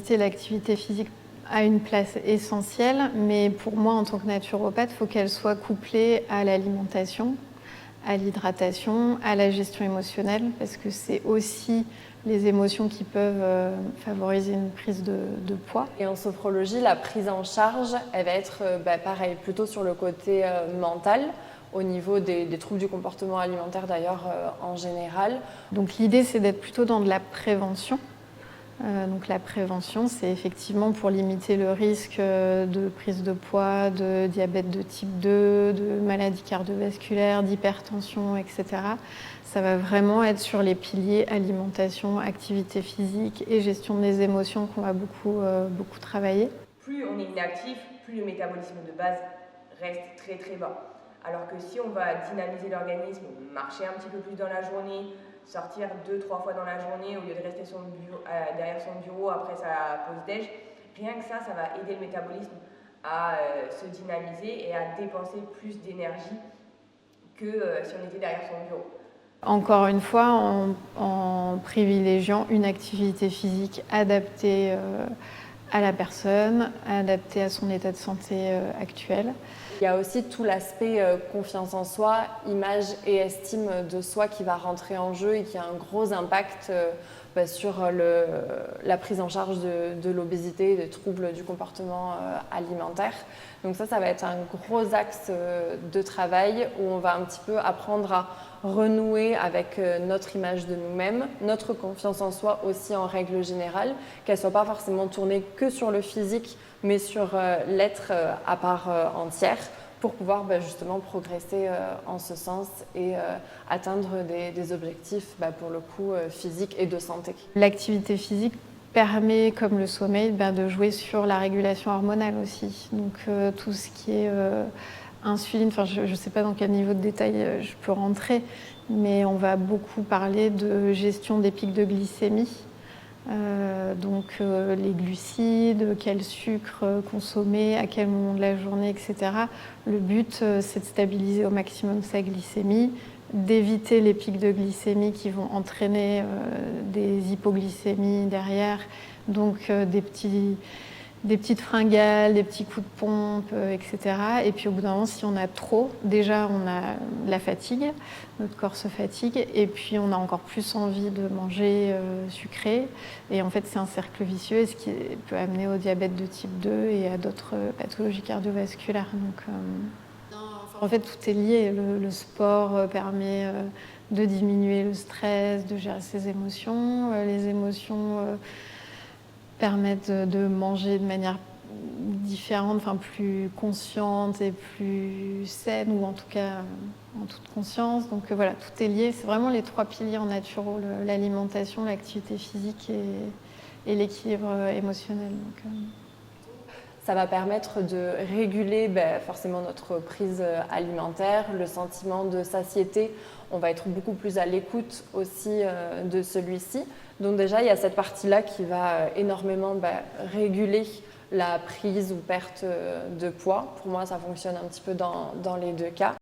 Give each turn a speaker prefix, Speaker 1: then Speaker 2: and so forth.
Speaker 1: l'obésité, l'activité physique a une place essentielle, mais pour moi, en tant que naturopathe, il faut qu'elle soit couplée à l'alimentation, à l'hydratation, à la gestion émotionnelle, parce que c'est aussi les émotions qui peuvent favoriser une prise de poids.
Speaker 2: Et en sophrologie, la prise en charge, elle va être pareil, plutôt sur le côté mental, au niveau des troubles du comportement alimentaire d'ailleurs en général.
Speaker 1: Donc l'idée, c'est d'être plutôt dans de la prévention. Donc la prévention, c'est effectivement pour limiter le risque de prise de poids, de diabète de type 2, de maladies cardiovasculaires, d'hypertension, etc. Ça va vraiment être sur les piliers alimentation, activité physique et gestion des émotions qu'on va beaucoup travailler.
Speaker 3: Plus on est inactif, plus le métabolisme de base reste très très bas. Alors que si on va dynamiser l'organisme, marcher un petit peu plus dans la journée, sortir 2-3 fois dans la journée au lieu de rester derrière son bureau après sa pause déj, rien que ça va aider le métabolisme à se dynamiser et à dépenser plus d'énergie que si on était derrière son bureau.
Speaker 1: Encore une fois, en privilégiant une activité physique adaptée à la personne, adaptée à son état de santé actuel.
Speaker 2: Il y a aussi tout l'aspect confiance en soi, image et estime de soi qui va rentrer en jeu et qui a un gros impact sur la prise en charge de l'obésité, des troubles du comportement alimentaire. Donc ça va être un gros axe de travail où on va un petit peu apprendre à renouer avec notre image de nous-mêmes, notre confiance en soi aussi en règle générale, qu'elle ne soit pas forcément tournée que sur le physique, mais sur l'être à part entière, pour pouvoir justement progresser en ce sens et atteindre des objectifs pour le coup physiques et de santé.
Speaker 1: L'activité physique permet, comme le sommeil, de jouer sur la régulation hormonale aussi. Donc tout ce qui est insuline, je ne sais pas dans quel niveau de détail je peux rentrer, mais on va beaucoup parler de gestion des pics de glycémie. Donc les glucides, quel sucre consommer, à quel moment de la journée, etc. Le but, c'est de stabiliser au maximum sa glycémie, d'éviter les pics de glycémie qui vont entraîner des hypoglycémies derrière, donc des petites fringales, des petits coups de pompe, etc. Et puis au bout d'un moment, si on a trop, déjà on a la fatigue, notre corps se fatigue, et puis on a encore plus envie de manger sucré. Et en fait, c'est un cercle vicieux, ce qui peut amener au diabète de type 2 et à d'autres pathologies cardiovasculaires. Donc, en fait, tout est lié. Le sport permet de diminuer le stress, de gérer ses émotions. Les émotions permettent de manger de manière différente, plus consciente et plus saine, ou en tout cas en toute conscience. Donc voilà, tout est lié. C'est vraiment les 3 piliers en naturo, l'alimentation, l'activité physique et l'équilibre émotionnel. Donc,
Speaker 2: ça va permettre de réguler forcément notre prise alimentaire, le sentiment de satiété. On va être beaucoup plus à l'écoute aussi de celui-ci. Donc déjà, il y a cette partie-là qui va énormément réguler la prise ou perte de poids. Pour moi, ça fonctionne un petit peu dans les deux cas.